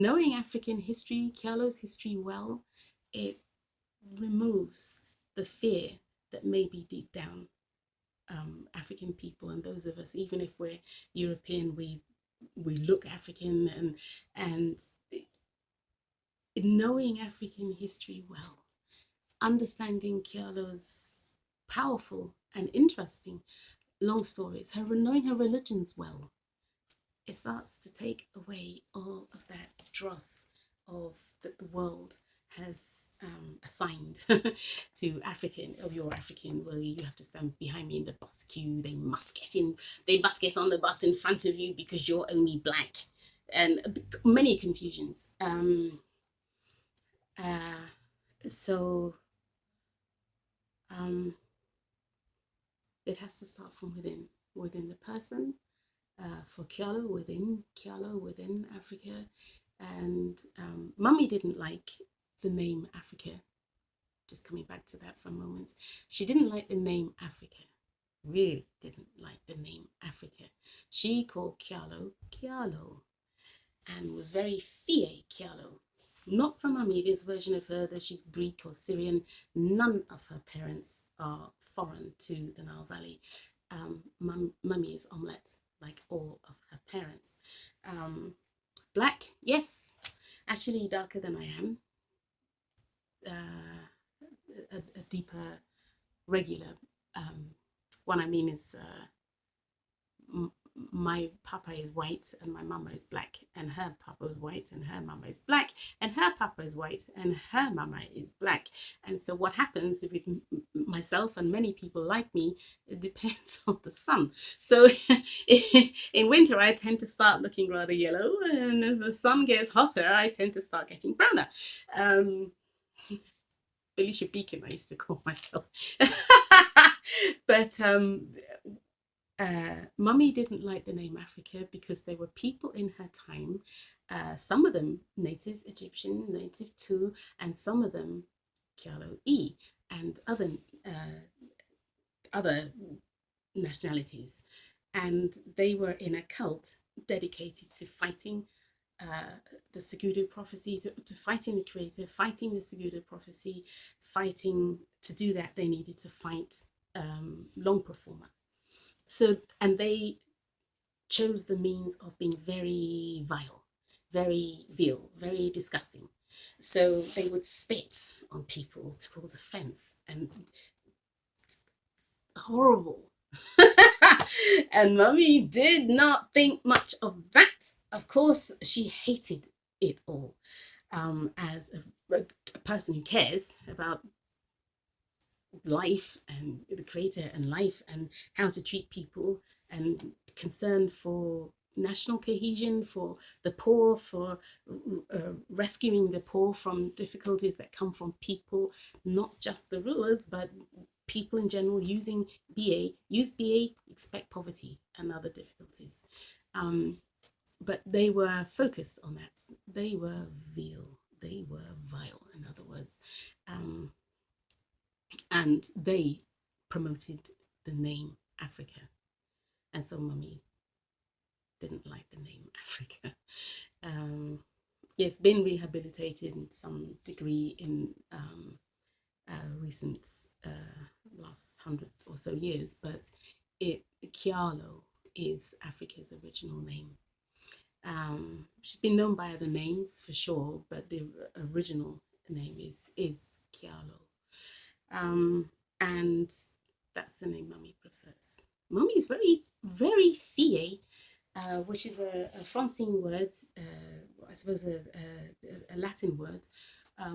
knowing African history, Kyalo's history well, it removes the fear that may be deep down. African people and those of us, even if we're European, we look African, and knowing African history well, understanding Kyalo's powerful and interesting long stories, her knowing her religions well, it starts to take away all of that dross of that the world has assigned to African, oh, you're African, well, you have to stand behind me in the bus queue. They must get on the bus in front of you because you're only black, and many confusions. Uh, so um, it has to start from within the person, for Kyalo, within Africa. And Mummy didn't like the name Africa. Just coming back to that for a moment. She didn't like the name Africa. Really didn't like the name Africa. She called Kyalo Kyalo and was very fier Kyalo. Not for Mummy, this version of her that she's Greek or Syrian. None of her parents are foreign to the Nile Valley. Mummy is Omlet, like all of her parents. Black, yes, actually darker than I am. A deeper, regular. What I mean is, my papa is white and my mama is black, and her papa is white and her mama is black, and her papa is white and her mama is black. And so what happens with myself and many people like me, it depends on the sun. So in winter I tend to start looking rather yellow, and as the sun gets hotter I tend to start getting browner. um Felicia Beacon, I used to call myself. But Mummy didn't like the name Africa because there were people in her time, some of them native Egyptian, native too, and some of them Kyalo E, and other nationalities. And they were in a cult dedicated to fighting the Segudu prophecy, to fighting the creator, fighting the Segudu prophecy, fighting. To do that, they needed to fight long performer. So, and they chose the means of being very vile, very vile, very disgusting. So they would spit on people to cause offense, and horrible. And Mummy did not think much of that. Of course, she hated it all. As a person who cares about life and the creator and life and how to treat people, and concern for national cohesion, for the poor, for rescuing the poor from difficulties that come from people, not just the rulers, but people in general. Use BA, expect poverty and other difficulties. But they were focused on that. They were vile. They were vile, in other words. And they promoted the name Africa. And so Mummy didn't like the name Africa. It's been rehabilitated in some degree in recent last 100 or so years, but Kyalo is Africa's original name. She's been known by other names for sure, but the original name is Kyalo. And that's the name Mummy prefers. Mummy is very, very fier, which is a Francine word, I suppose a Latin word,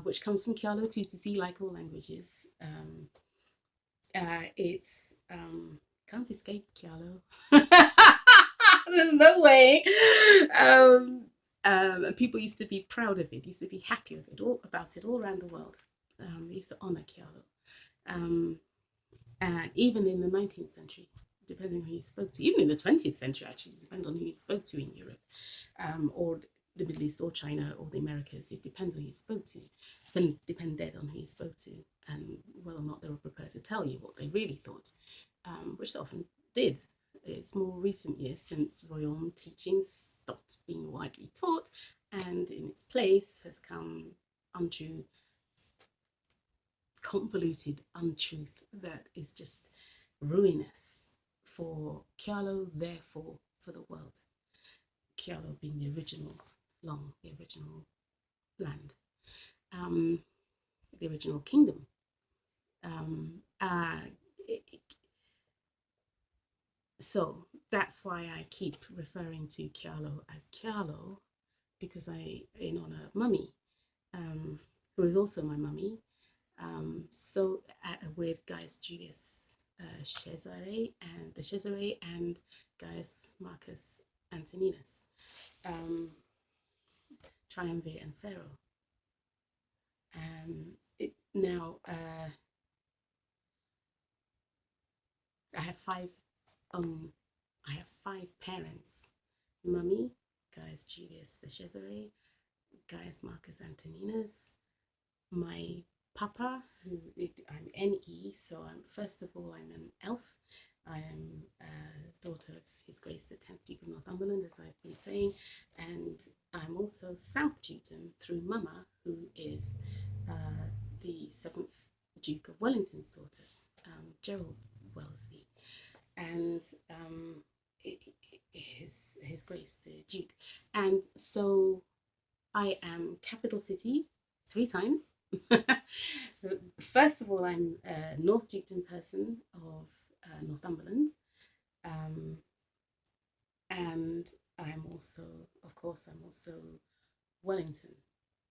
which comes from Kyalo TuTuSi, like all languages. It's can't escape Kyalo. There's no way. And people used to be proud of it, used to be happy with it, all about it all around the world. They used to honor Kyalo. Even in the 19th century, depending on who you spoke to, even in the 20th century, actually, it depends on who you spoke to in Europe, or the Middle East, or China, or the Americas. It depends on who you spoke to. It depended on who you spoke to, and whether or not they were prepared to tell you what they really thought, which they often did. It's more recent years since royal teachings stopped being widely taught, and in its place has come untrue, convoluted untruth that is just ruinous for Kyalo, therefore for the world. Kyalo being the original land, the original kingdom. So that's why I keep referring to Kyalo as Kyalo, because in honor of Mummy, who is also my mummy. So with Gaius Julius Caesare and Gaius Marcus Antoninus, Triumvirate and Pharaoh. Now I have five parents: Mummy, Gaius Julius the Caesare, Gaius Marcus Antoninus, my papa, I'm NE, so first of all, I'm an elf. I am a daughter of His Grace the 10th Duke of Northumberland, as I've been saying, and I'm also South Dukedom through Mama, who is the 7th Duke of Wellington's daughter, Gerald Wellesley, and His Grace the Duke. And so I am capital city 3 times. First of all, I'm a North Dukedom person of Northumberland, and I'm also Wellington,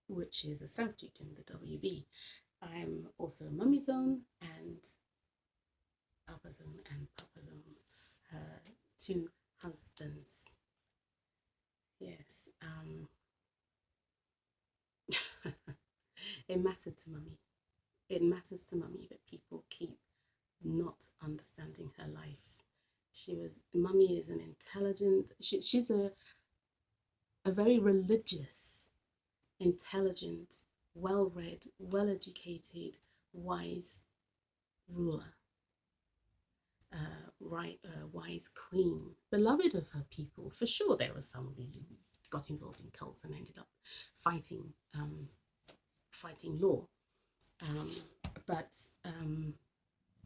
which is a South Dukedom, the WB. I'm also Mummy's own and Papa's own and Papa's own, 2 husbands. Yes. It mattered to Mummy. It matters to Mummy that people keep not understanding her life. Mummy is an intelligent, she's a very religious, intelligent, well-read, well-educated, wise ruler, wise queen, beloved of her people. For sure, there was some who got involved in cults and ended up fighting law. But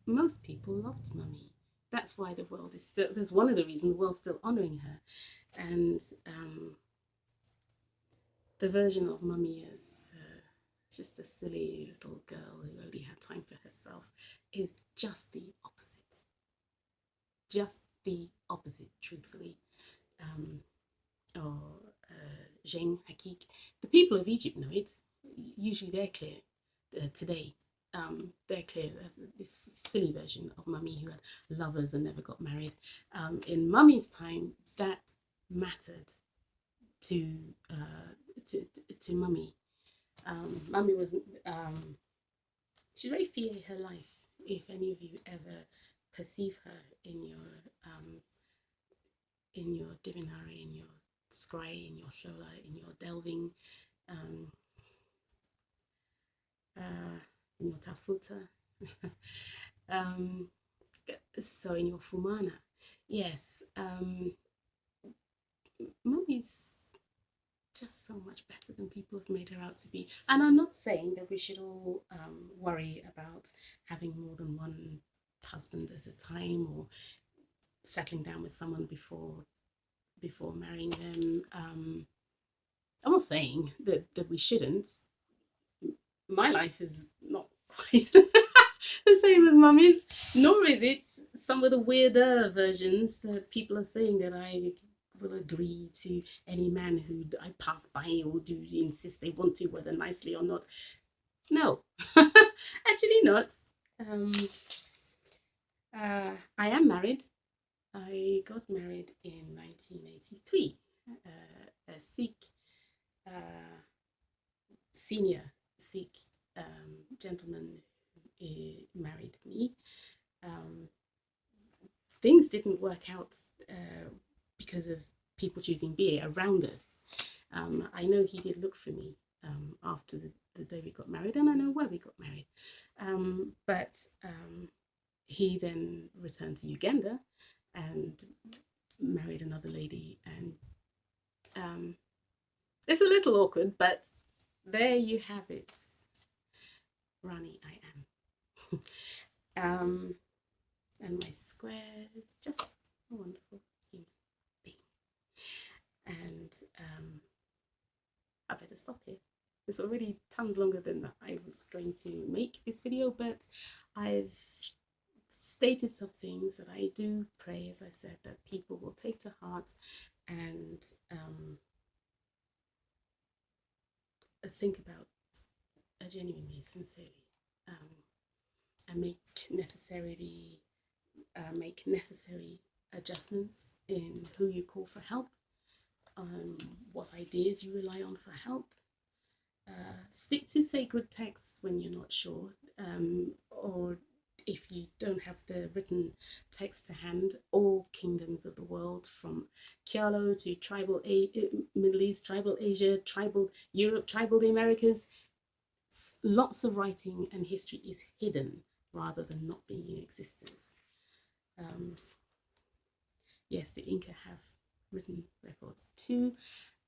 most people loved Mummy. That's why the world is still, there's one of the reasons the world's still honouring her. And the version of Mummy as just a silly little girl who only had time for herself is just the opposite. Just the opposite, truthfully. Zheng Hakik. The people of Egypt know it. Usually they're clear today. They're clear. This silly version of Mummy who had lovers and never got married. In Mummy's time, that mattered to Mummy. Mummy was she's very fier her life. If any of you ever perceive her in your divinary, in your scry, in your shola, in your delving, in your tafuta, so in your fumana, yes, Mummy's just so much better than people have made her out to be. And I'm not saying that we should all worry about having more than one husband at a time or settling down with someone before marrying them. I'm not saying that we shouldn't. My life is not quite the same as Mummy's, nor is it some of the weirder versions that people are saying that I will agree to any man who I pass by or do insist they want to, whether nicely or not. No, actually not. I am married. I got married in 1983. A Sikh, senior Sikh gentleman married me. Things didn't work out because of people choosing beer around us. I know he did look for me after the day we got married, and I know where we got married. But he then returned to Uganda and married another lady, and It's a little awkward, but there you have it. Rani I am. And my square, just a wonderful human being. And I better stop here. It's already tons longer than I was going to make this video, but I've stated some things that I do pray, as I said, that people will take to heart and think about genuinely, sincerely, and make necessary adjustments in who you call for help, what ideas you rely on for help. Stick to sacred texts when you're not sure, or if you don't have the written text to hand. All kingdoms of the world, from Kyalo to tribal Middle East, tribal Asia, tribal Europe, tribal the Americas, lots of writing and history is hidden rather than not being in existence. Yes, the Inca have written records too.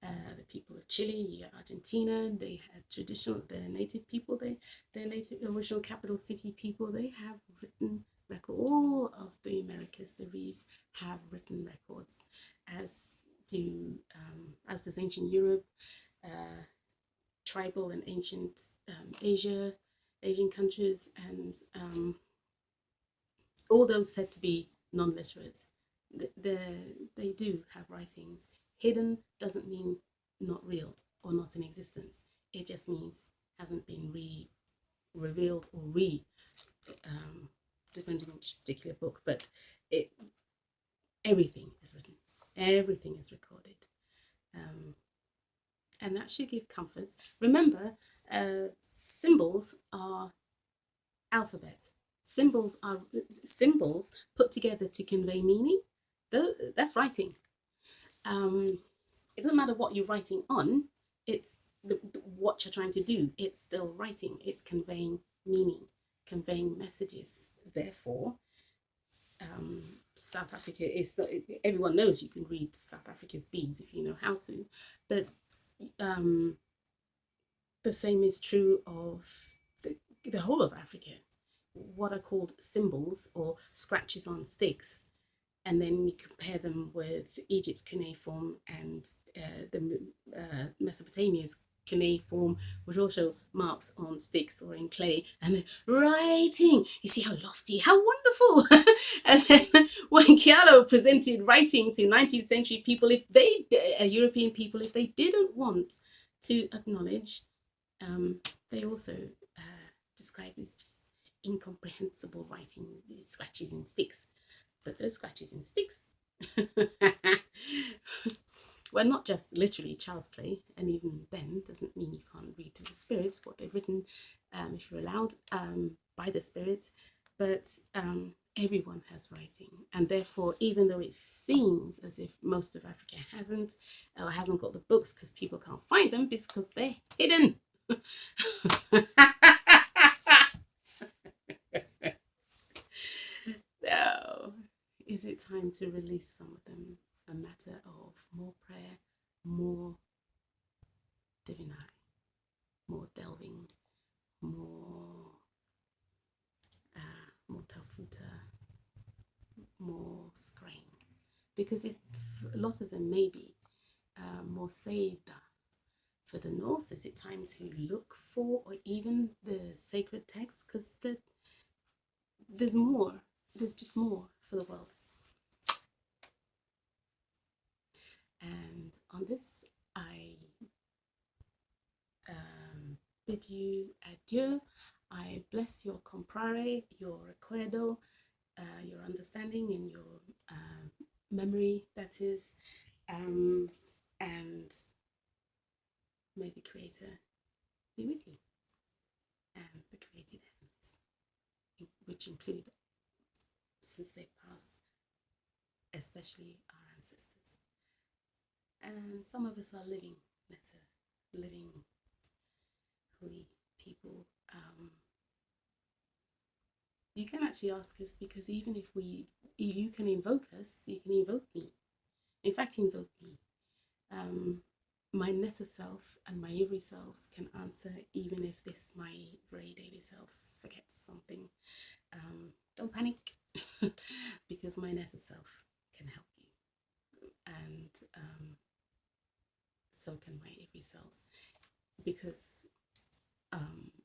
The people of Chile, Argentina, they had the native people, their native original capital city people, they have written record. All of the Americas, the Rees, have written records, as does ancient Europe, tribal and ancient Asian countries, and all those said to be non-literate. They do have writings. Hidden doesn't mean not real or not in existence. It just means hasn't been revealed or depending on which particular book, but everything is written, everything is recorded, and that should give comfort. Remember, symbols are alphabet. Symbols are symbols put together to convey meaning. That's writing. It doesn't matter what you're writing on, it's what you're trying to do. It's still writing. It's conveying meaning, conveying messages. Therefore, South Africa is not, everyone knows you can read South Africa's beads if you know how to, but the same is true of the whole of Africa. What are called symbols or scratches on sticks, and then you compare them with Egypt's cuneiform and Mesopotamia's cuneiform, which also marks on sticks or in clay, and then writing. You see how lofty, how wonderful. And then when Kyalo presented writing to 19th century people, European people, if they didn't want to acknowledge, they also described it as just incomprehensible writing, scratches in sticks. But those scratches in sticks were not just literally child's play, and even then doesn't mean you can't read through the spirits what they've written, if you're allowed, by the spirits. But everyone has writing, and therefore, even though it seems as if most of Africa hasn't got the books because people can't find them because they're hidden. Now, is it time to release some of them? A matter of more prayer, more divine, more delving, more tafuta, more scrying, because a lot of them may be more seda. For the Norse, is it time to look for, or even the sacred texts? Because there's more. There's just more for the world. And on this, I bid you adieu. I bless your comprare, your recuerdo, your understanding, and your memory, that is, and may the Creator be with you, and the created heavens, which include, since they've passed, especially our ancestors. And some of us are living Hui people. You can actually ask us, because even if you can invoke us, you can invoke me. In fact, invoke me. my netter self and my every selves can answer, even if this my very daily self forgets something. Don't panic, because my netter self can help you, and so can my every selves. Because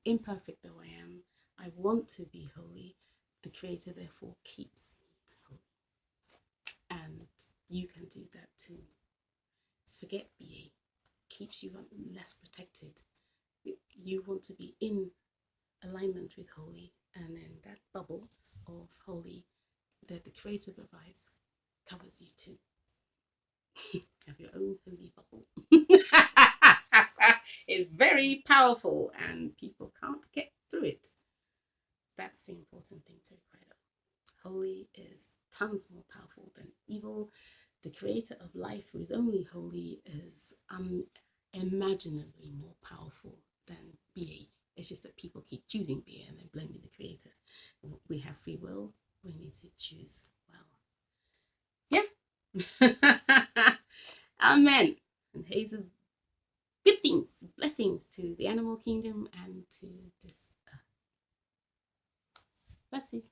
imperfect though I am, I want to be holy. The Creator therefore keeps me holy, and you can do that too. Forget BA keeps you less protected. You want to be in alignment with holy, and then that bubble of holy that the Creator provides covers you too. Have your own holy bubble. It's very powerful and people can't get through it. That's the important thing to remember. Holy is tons more powerful than evil. The Creator of life, who is only holy, is unimaginably more powerful than BA. It's just that people keep choosing BA and then blaming the Creator. We have free will. We need to choose well. Yeah. Amen. And Hehs of good things, blessings to the animal kingdom and to this earth. Bless you.